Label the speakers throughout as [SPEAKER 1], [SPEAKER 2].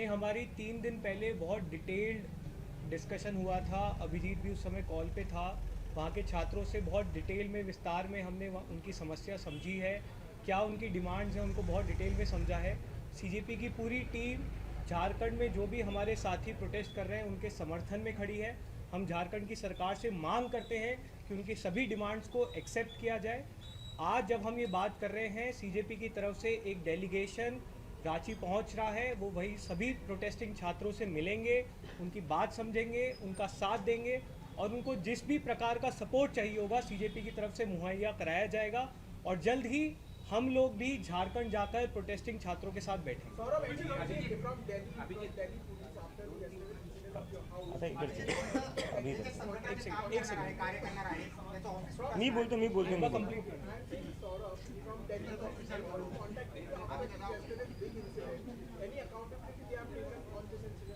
[SPEAKER 1] हमारी 3 दिन पहले बहुत डिटेल्ड डिस्कशन हुआ था। अभिजीत भी उस समय कॉल पे था। वहाँ के छात्रों से बहुत डिटेल में विस्तार में हमने उनकी समस्या समझी है, क्या उनकी डिमांड्स हैं उनको बहुत डिटेल में समझा है। सीजेपी की पूरी टीम झारखंड में जो भी हमारे साथी प्रोटेस्ट कर रहे हैं उनके समर्थन में खड़ी है। हम झारखंड की सरकार से मांग करते हैं कि उनकी सभी डिमांड्स को एक्सेप्ट किया जाए। आज जब हम ये बात कर रहे हैं, सीजेपी की तरफ से एक डेलीगेशन रांची पहुंच रहा है। वो वही सभी प्रोटेस्टिंग छात्रों से मिलेंगे, उनकी बात समझेंगे, उनका साथ देंगे और उनको जिस भी प्रकार का सपोर्ट चाहिए होगा सीजेपी की तरफ से मुहैया कराया जाएगा। और जल्द ही हम लोग भी झारखंड जाकर प्रोटेस्टिंग छात्रों के साथ बैठेंगे।
[SPEAKER 2] आता इकडे अभी
[SPEAKER 1] एक सेकंड
[SPEAKER 2] मी बोलतो
[SPEAKER 1] complete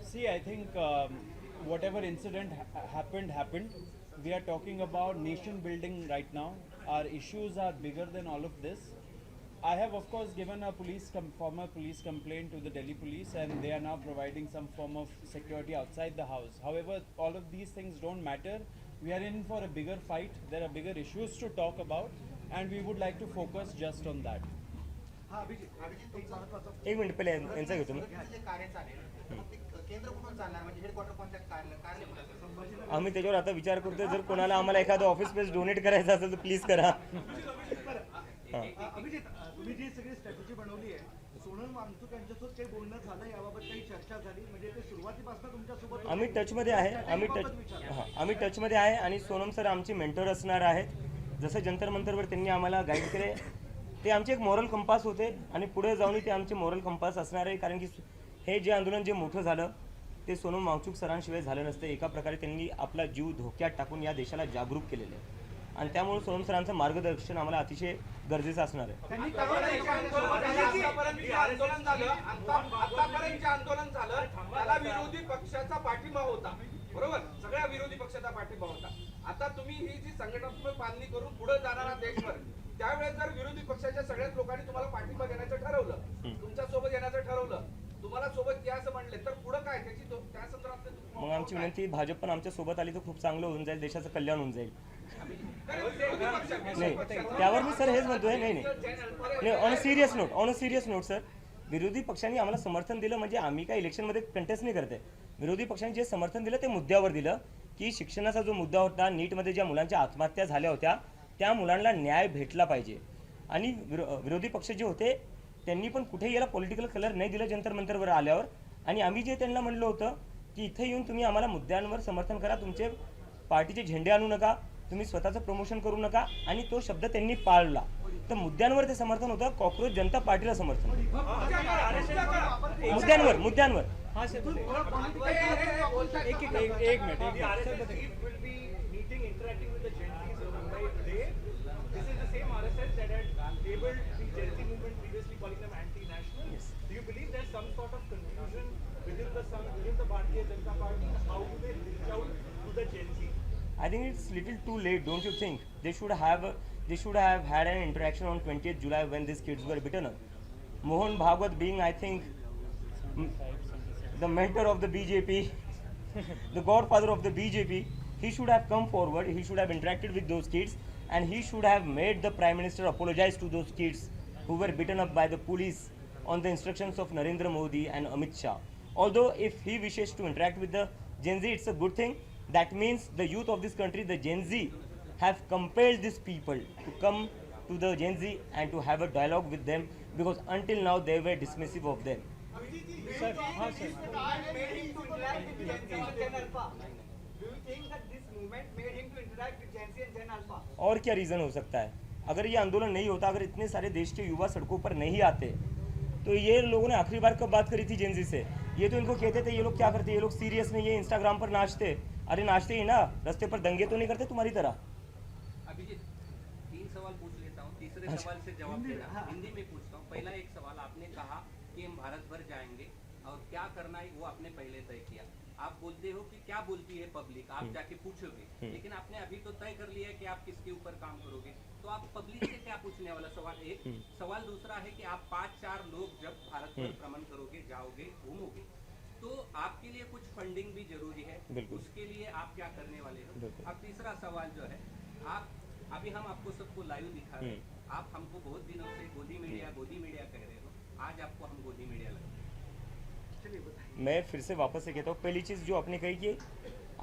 [SPEAKER 3] See, I think whatever incident happened. We are talking about nation building right now. Our issues are bigger than all of this. I have, of course, given a former police complaint to the Delhi police, and they are now providing some form of security outside the house. However, all of these things don't matter. We are in for a bigger fight. There are bigger issues to talk about, and we would like to focus just on that.
[SPEAKER 2] एक minute पहिले यांचा घेतो मी. आम्ही त्याच्यावर आता विचार करतोय, जर कोणाला आम्हाला एखादं ऑफिस स्पेस डोनेट करायचं असेल तर प्लीज करा.
[SPEAKER 4] तुम्ही जी सगळी स्ट्रॅटेजी बनवली आहे, सोनल वांगचूक यांच्यासोबत काही बोलणं झालं, याबाबत काही चर्चा झाली? म्हणजे ते सुरुवातीपासून तुमच्यासोबत
[SPEAKER 2] आम्ही टचमध्ये आहे, आम्ही टचमध्ये आहे आणि सोनम सर आमचे मेंटर असणार आहेत. जसं जंतर मंतरवर त्यांनी आम्हाला गाईड केले, ते आमचे एक मॉरल कंपास होते आणि पुढे जाऊन ते आमचे मॉरल कंपास असणार आहे. कारण की हे जे आंदोलन जे मोठं झालं ते सोनम वांगचूक सरांशिवाय झालं नसतं. एका प्रकारे त्यांनी आपला जीव धोक्यात टाकून या देशाला जागरूक केलेलं आहे आणि त्यामुळे सोनम सरांचं मार्गदर्शन आम्हाला अतिशय गरजेचं असणार आहे.
[SPEAKER 5] आंदोलन झालं त्याला विरोधी पक्षाचा पाठिंबा होता, बरोबर? सगळ्या विरोधी पक्षाचा पाठिंबा होता. आता तुम्ही ही जी संघटनात्मक बांधणी करून पुढे जाणारा देशभर, त्यावेळेस जर विरोधी पक्षाच्या सगळ्याच लोकांनी तुम्हाला पाठिंबा देण्याचं ठरवलं, तुमच्या सोबत येण्याचं ठरवलं, तुम्हाला सोबत या असं म्हणले, तर पुढे काय त्याची त्या संदर्भात
[SPEAKER 2] मग आमची विनंती, भाजप पण आमच्या सोबत आली तर खूप चांगलं होऊन जाईल, देशाचं कल्याण होऊन जाईल. नाही त्यावर मी सर हेच म्हणतोय. नाही on a serious note sir, विरोधी पक्षांनी आम्हाला समर्थन दिलं म्हणजे आम्ही काय इलेक्शनमध्ये कंटेस्ट नाही करते. विरोधी पक्षांनी जे समर्थन दिलं ते मुद्द्यावर दिलं की शिक्षणाचा जो मुद्दा होता, नीटमध्ये ज्या मुलांच्या आत्महत्या झाल्या होत्या त्या मुलांना न्याय भेटला पाहिजे. आणि विरोधी पक्ष जे होते त्यांनी पण कुठेही याला पॉलिटिकल कलर नाही दिलं जंतर मंतरवर आल्यावर. आणि आम्ही जे त्यांना म्हणलं होतं की इथे येऊन तुम्ही आम्हाला मुद्द्यांवर समर्थन करा, तुमचे पार्टीचे झेंडे आणू नका, तुम्ही स्वतःचं प्रमोशन करू नका, आणि तो शब्द त्यांनी पाळला. तर मुद्द्यांवर ते समर्थन होतं, कॉक्रोच जनता पार्टीला समर्थन मुद्द्यांवर.
[SPEAKER 1] हाँ सर, एक
[SPEAKER 2] I think it's little too late, don't you think? They should have had an interaction on 20th July when these kids were beaten up. Mohan Bhagwat being, I think, the mentor of the BJP, the godfather of the BJP, he should have come forward, he should have interacted with those kids, and he should have made the Prime Minister apologize to those kids who were beaten up by the police on the instructions of Narendra Modi and Amit Shah. Although if he wishes to interact with the Gen Z, it's a good thing. That means the youth of this country, the Gen Z, have compelled these people to come to the Gen Z and to have a dialogue with them, because until now they were dismissive of them.
[SPEAKER 1] Sir, हाँ sir,
[SPEAKER 2] और क्या reason हो सकता है? अगर ये आंदोलन नहीं होता, अगर इतने सारे देश के युवा सड़कों पर नहीं आते, तो ये लोगों ने आखिरी बार कब बात करी थी जेनजी से? ये तो इनको कहते थे ये लोग क्या करते, ये लोग सीरियस नहीं है, इंस्टाग्राम पर नाचते. अरे नाचते ही ना, रास्ते पर दंगे तो नहीं करते तुम्हारी तरह.
[SPEAKER 6] अभिजीत, 3 सवाल पूछ लेता हूँ, तीसरे सवाल से जवाब देना. हिंदी में पूछता हूँ. पहला एक सवाल, आपने कहा कि हम भारत भर जाएंगे और क्या करना है वो आपने पहले तय किया. आप बोलते हो कि क्या बोलती है पब्लिक, आप जाके पूछोगे, लेकिन आपने अभी तो तय कर लिया है कि आप किसके ऊपर काम करोगे, तो आप पब्लिक से क्या पूछने वाला? सवाल एक. सवाल दूसरा है कि आप 5-4 लोग जब भारत भर भ्रमण करोगे, जाओगे, घूमोगे, फंडिंग भी जरूरी है,
[SPEAKER 2] बिल्कुल।
[SPEAKER 6] उसके लिए आप क्या करने वाले हो?
[SPEAKER 2] बिल्कुल।
[SPEAKER 6] अब तीसरा सवाल जो है, आप अभी हम आपको सबको लाइव दिखा रहे हैं, आप हमको बहुत दिनों से गोदी मीडिया कह रहे हो, आज आपको हम गोदी मीडिया लग रहे हैं।
[SPEAKER 2] मैं फिर से वापस से कहता हूँ, पहली चीज़ जो आपने कही कि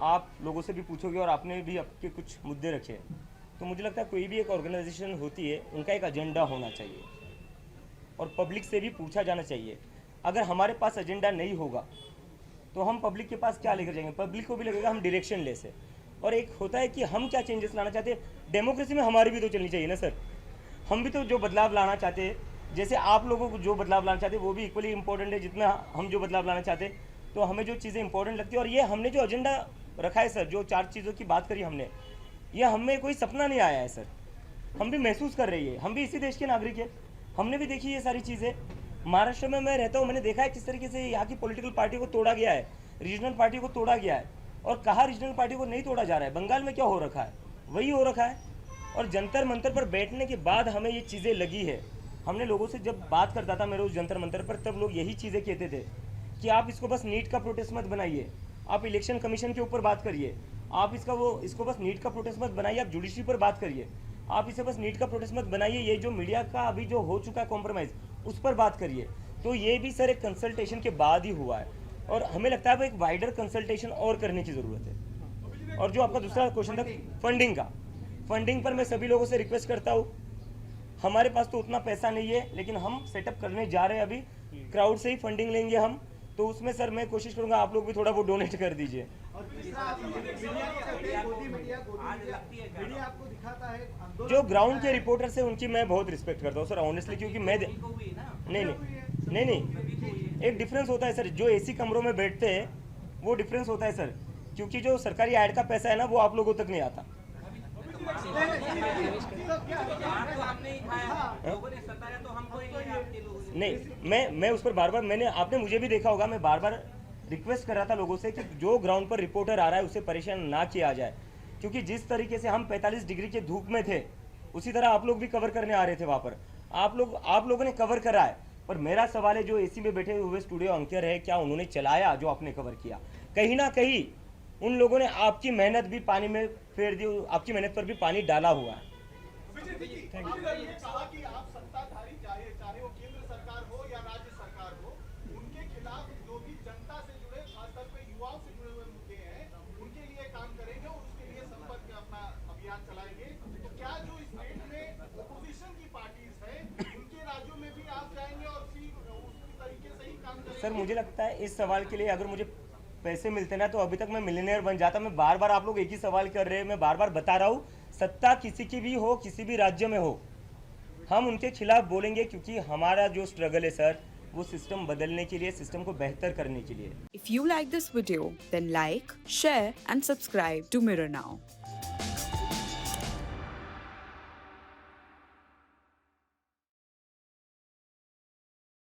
[SPEAKER 2] आप लोगों से भी पूछोगे और आपने भी आपके कुछ मुद्दे रखे, तो मुझे लगता है कोई भी एक ऑर्गेनाइजेशन होती है, उनका एक एजेंडा होना चाहिए और पब्लिक से भी पूछा जाना चाहिए। अगर हमारे पास एजेंडा नहीं होगा तो हम पब्लिक के पास क्या लेकर जाएंगे? पब्लिक को भी लगेगा हम डायरेक्शन लेस है। और एक होता है कि हम क्या चेंजेस लाना चाहते हैं, डेमोक्रेसी में हमारी भी तो चलनी चाहिए ना सर। हम भी तो जो बदलाव लाना चाहते हैं, जैसे आप लोगों को जो बदलाव लाना चाहते हैं वो भी इक्वली इंपॉर्टेंट है जितना हम जो बदलाव लाना चाहते हैं। तो हमें जो चीज़ें इंपॉर्टेंट लगती है, और ये हमने जो एजेंडा रखा है सर, जो 4 चीज़ों की बात करी हमने, ये हमें कोई सपना नहीं आया है सर। हम भी महसूस कर रही है, हम भी इसी देश के नागरिक हैं, हमने भी देखी ये सारी चीज़ें। महाराष्ट्र में मैं रहता हूँ, मैंने देखा है किस तरीके से यहाँ की पॉलिटिकल पार्टी को तोड़ा गया है, रीजनल पार्टी को तोड़ा गया है, और कहाँ रीजनल पार्टी को नहीं तोड़ा जा रहा है। बंगाल में क्या हो रखा है, वही हो रखा है। और जंतर मंतर पर बैठने के बाद हमें ये चीज़ें लगी है। हमने लोगों से जब बात करता था मैं रोज़ जंतर मंतर पर, तब लोग यही चीज़ें कहते थे कि आप इसको बस नीट का प्रोटेस्ट मत बनाइए, आप इलेक्शन कमीशन के ऊपर बात करिए, आप इसको बस नीट का प्रोटेस्ट मत बनाइए, आप जुडिशरी पर बात करिए, आप इसे बस नीट का प्रोटेस्ट मत बनाइए, ये जो मीडिया का अभी जो हो चुका है कॉम्प्रोमाइज़, उस पर बात करिए। तो ये भी सर एक कंसल्टेशन के बाद ही हुआ है, और हमें लगता है अब एक वाइडर कंसल्टेशन और करने की ज़रूरत है। और जो आपका दूसरा क्वेश्चन था फंडिंग का, फंडिंग पर मैं सभी लोगों से रिक्वेस्ट करता हूँ, हमारे पास तो उतना पैसा नहीं है, लेकिन हम सेटअप करने जा रहे हैं, अभी क्राउड से ही फंडिंग लेंगे हम, तो उसमें सर मैं कोशिश करूँगा आप लोग भी थोड़ा वो डोनेट कर दीजिए।
[SPEAKER 4] और तीसरा मीडिया आपको दिखाता है आंदोलन
[SPEAKER 2] जो ग्राउंड के रिपोर्टर से उनकी मैं बहुत रिस्पेक्ट करता हूँ सर, ऑनेस्टली, क्योंकि मैं
[SPEAKER 6] को हुई ना,
[SPEAKER 2] नहीं एक डिफरेंस होता है सर, जो एसी कमरों में बैठते हैं वो डिफरेंस होता है सर, क्योंकि जो सरकारी ऐड का पैसा है ना वो आप लोगों तक नहीं आता।
[SPEAKER 6] तो हमने ही खाया, लोगों ने सताया तो हमको ही लिया, आपके लोगों ने।
[SPEAKER 2] नहीं, मैं उस पर बार बार आपने मुझे भी देखा होगा, मैं बार बार रिक्वेस्ट कर रहा था लोगों से कि जो ग्राउंड पर रिपोर्टर आ रहा है उसे परेशान ना किया जाए, क्योंकि जिस तरीके से हम 45 डिग्री के धूप में थे, उसी तरह आप लोग भी कवर करने आ रहे थे वहाँ पर, आप लोगों ने कवर करा है। पर मेरा सवाल है, जो एसी में बैठे हुए स्टूडियो एंकर है, क्या उन्होंने चलाया जो आपने कवर किया? कहीं ना कहीं उन लोगों ने आपकी मेहनत भी पानी में फेर दी, आपकी मेहनत पर भी पानी डाला हुआ है।
[SPEAKER 7] आपने ये कहा कि आप सत्ताधारी चाहे वो केंद्र सरकार हो या राज्य सरकार हो, उनके खिलाफ जो भी जनता से जुड़े, खासतौर पे युवाओं से जुड़े हुए मुद्दे हैं, उनके लिए काम करेंगे और उसके लिए संपर्क अपना अभियान चलाएंगे। तो क्या जो स्टेट में अपोजिशन की पार्टीज है, उनके राज्यों में भी आप जाएंगे और उसी तरीके से ही काम करेंगे?
[SPEAKER 2] सर मुझे लगता है इस सवाल के लिए अगर मुझे पैसे मिलते ना तो अभी तक मैं मिलियनेयर बन जाता। मैं बार बार, आप लोग एक ही सवाल कर रहे हैं, मैं बार बार बता रहा हूँ, सत्ता किसी की भी हो, किसी भी राज्य में हो, हम उनके खिलाफ बोलेंगे, क्योंकि हमारा जो स्ट्रगल है सर, वो सिस्टम बदलने के लिए, सिस्टम को बेहतर करने के लिए।
[SPEAKER 8] If you like this video, then like, share and subscribe to Mirror Now.